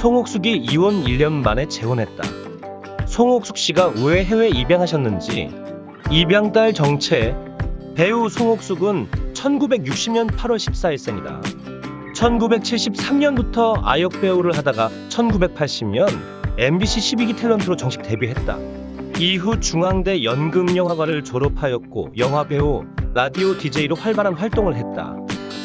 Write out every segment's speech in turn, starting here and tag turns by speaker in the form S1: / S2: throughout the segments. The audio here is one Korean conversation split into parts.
S1: 송옥숙이 이혼 1년 만에 재혼했다. 송옥숙 씨가 왜 해외 입양하셨는지. 입양딸 정체. 배우 송옥숙은 1960년 8월 14일생이다. 1973년부터 아역 배우를 하다가 1980년 MBC 12기 탤런트로 정식 데뷔했다. 이후 중앙대 연극영화과를 졸업하였고 영화배우, 라디오 DJ로 활발한 활동을 했다.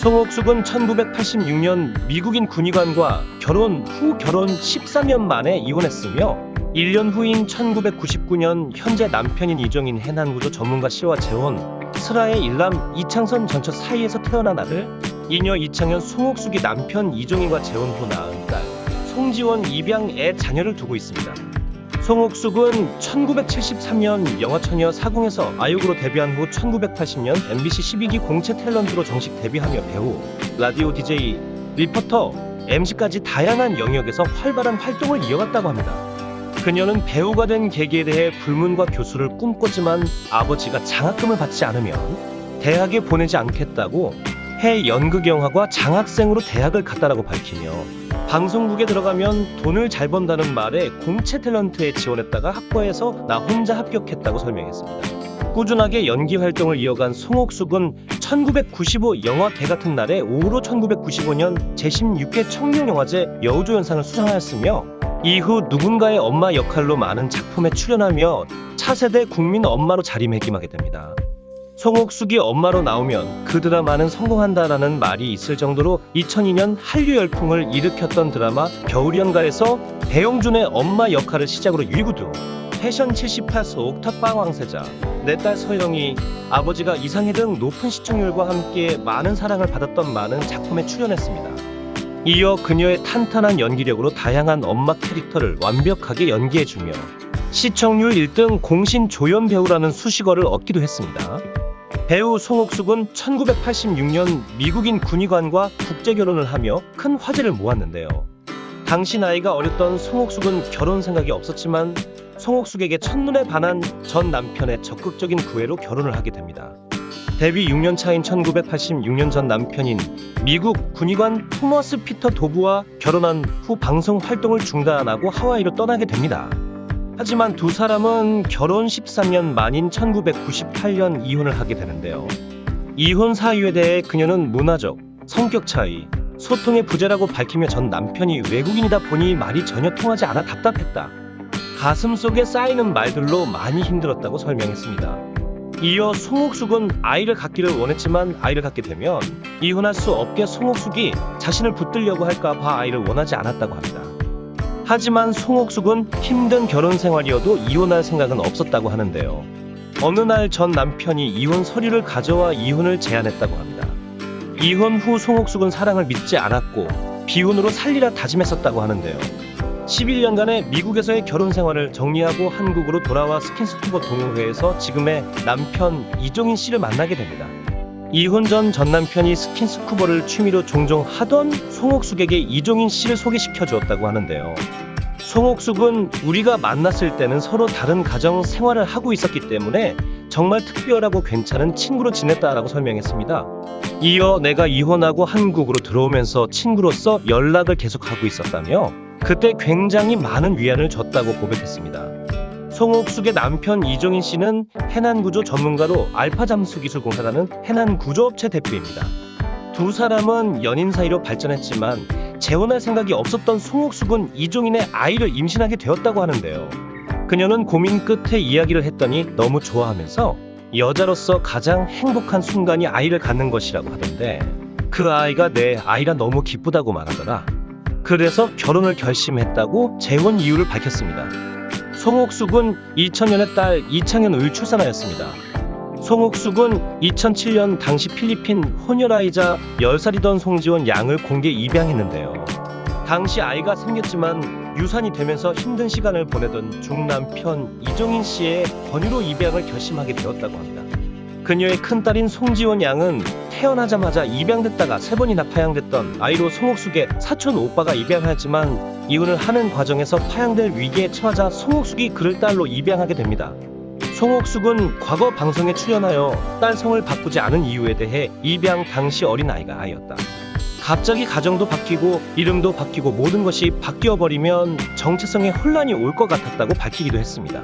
S1: 송옥숙은 1986년 미국인 군의관과 결혼 후 결혼 14년 만에 이혼했으며 1년 후인 1999년 현재 남편인 이종인 해난구조 전문가 씨와 재혼, 슬하의 일남 이창선 전처 사이에서 태어난 아들, 이녀 이창현 송옥숙이 남편 이종인과 재혼 후 낳은 딸, 송지원 입양애 자녀를 두고 있습니다. 송옥숙은 1973년 영화처녀 사궁에서 아역으로 데뷔한 후 1980년 MBC 12기 공채 탤런트로 정식 데뷔하며 배우, 라디오 DJ, 리포터, MC까지 다양한 영역에서 활발한 활동을 이어갔다고 합니다. 그녀는 배우가 된 계기에 대해 불문과 교수를 꿈꿨지만 아버지가 장학금을 받지 않으면 대학에 보내지 않겠다고 해 연극영화과 장학생으로 대학을 갔다라고 밝히며 방송국에 들어가면 돈을 잘 번다는 말에 공채 탤런트에 지원했다가 학과에서 나 혼자 합격했다고 설명했습니다. 꾸준하게 연기 활동을 이어간 송옥숙은 1995 영화 개같은 날의 오후로 1995년 제16회 청룡영화제 여우조연상을 수상하였으며 이후 누군가의 엄마 역할로 많은 작품에 출연하며 차세대 국민 엄마로 자리매김하게 됩니다. 송옥숙이 엄마로 나오면 그 드라마는 성공한다라는 말이 있을 정도로 2002년 한류 열풍을 일으켰던 드라마 겨울연가에서 배용준의 엄마 역할을 시작으로 유이구두, 패션 78소 옥탑방 왕세자, 내 딸 서영이, 아버지가 이상해 등 높은 시청률과 함께 많은 사랑을 받았던 많은 작품에 출연했습니다. 이어 그녀의 탄탄한 연기력으로 다양한 엄마 캐릭터를 완벽하게 연기해주며 시청률 1등 공신 조연 배우라는 수식어를 얻기도 했습니다. 배우 송옥숙은 1986년 미국인 군의관과 국제결혼을 하며 큰 화제를 모았는데요. 당시 나이가 어렸던 송옥숙은 결혼 생각이 없었지만 송옥숙에게 첫눈에 반한 전 남편의 적극적인 구애로 결혼을 하게 됩니다. 데뷔 6년 차인 1986년 전 남편인 미국 군의관 토머스 피터 도브와 결혼한 후 방송 활동을 중단하고 하와이로 떠나게 됩니다. 하지만 두 사람은 결혼 13년 만인 1998년 이혼을 하게 되는데요. 이혼 사유에 대해 그녀는 문화적, 성격 차이, 소통의 부재라고 밝히며 전 남편이 외국인이다 보니 말이 전혀 통하지 않아 답답했다. 가슴속에 쌓이는 말들로 많이 힘들었다고 설명했습니다. 이어 송옥숙은 아이를 갖기를 원했지만 아이를 갖게 되면 이혼할 수 없게 송옥숙이 자신을 붙들려고 할까봐 아이를 원하지 않았다고 합니다. 하지만 송옥숙은 힘든 결혼 생활이어도 이혼할 생각은 없었다고 하는데요. 어느 날 전 남편이 이혼 서류를 가져와 이혼을 제안했다고 합니다. 이혼 후 송옥숙은 사랑을 믿지 않았고 비혼으로 살리라 다짐했었다고 하는데요. 11년간의 미국에서의 결혼 생활을 정리하고 한국으로 돌아와 스킨스쿠버 동호회에서 지금의 남편 이종인 씨를 만나게 됩니다. 이혼 전 남편이 스킨스쿠버를 취미로 종종 하던 송옥숙에게 이종인 씨를 소개시켜 주었다고 하는데요. 송옥숙은 우리가 만났을 때는 서로 다른 가정 생활을 하고 있었기 때문에 정말 특별하고 괜찮은 친구로 지냈다라고 설명했습니다. 이어 내가 이혼하고 한국으로 들어오면서 친구로서 연락을 계속하고 있었다며 그때 굉장히 많은 위안을 줬다고 고백했습니다. 송옥숙의 남편 이종인 씨는 해난구조 전문가로 알파잠수기술공사라는 해난구조업체 대표입니다. 두 사람은 연인 사이로 발전했지만 재혼할 생각이 없었던 송옥숙은 이종인의 아이를 임신하게 되었다고 하는데요. 그녀는 고민 끝에 이야기를 했더니 너무 좋아하면서 여자로서 가장 행복한 순간이 아이를 갖는 것이라고 하던데 그 아이가 내 아이라 너무 기쁘다고 말하더라. 그래서 결혼을 결심했다고 재혼 이유를 밝혔습니다. 송옥숙은 2000년에 딸 이창현을 출산하였습니다. 송옥숙은 2007년 당시 필리핀 호녀라이자 10살이던 송지원 양을 공개 입양했는데요. 당시 아이가 생겼지만 유산이 되면서 힘든 시간을 보내던 중남편 이종인 씨의 권유로 입양을 결심하게 되었다고 합니다. 그녀의 큰딸인 송지원 양은 태어나자마자 입양됐다가 3번이나 파양됐던 아이로 송옥숙의 사촌 오빠가 입양하였지만 이혼을 하는 과정에서 파양될 위기에 처하자 송옥숙이 그를 딸로 입양하게 됩니다. 송옥숙은 과거 방송에 출연하여 딸 성을 바꾸지 않은 이유에 대해 입양 당시 어린아이가 아이였다. 갑자기 가정도 바뀌고 이름도 바뀌고 모든 것이 바뀌어 버리면 정체성에 혼란이 올 것 같았다고 밝히기도 했습니다.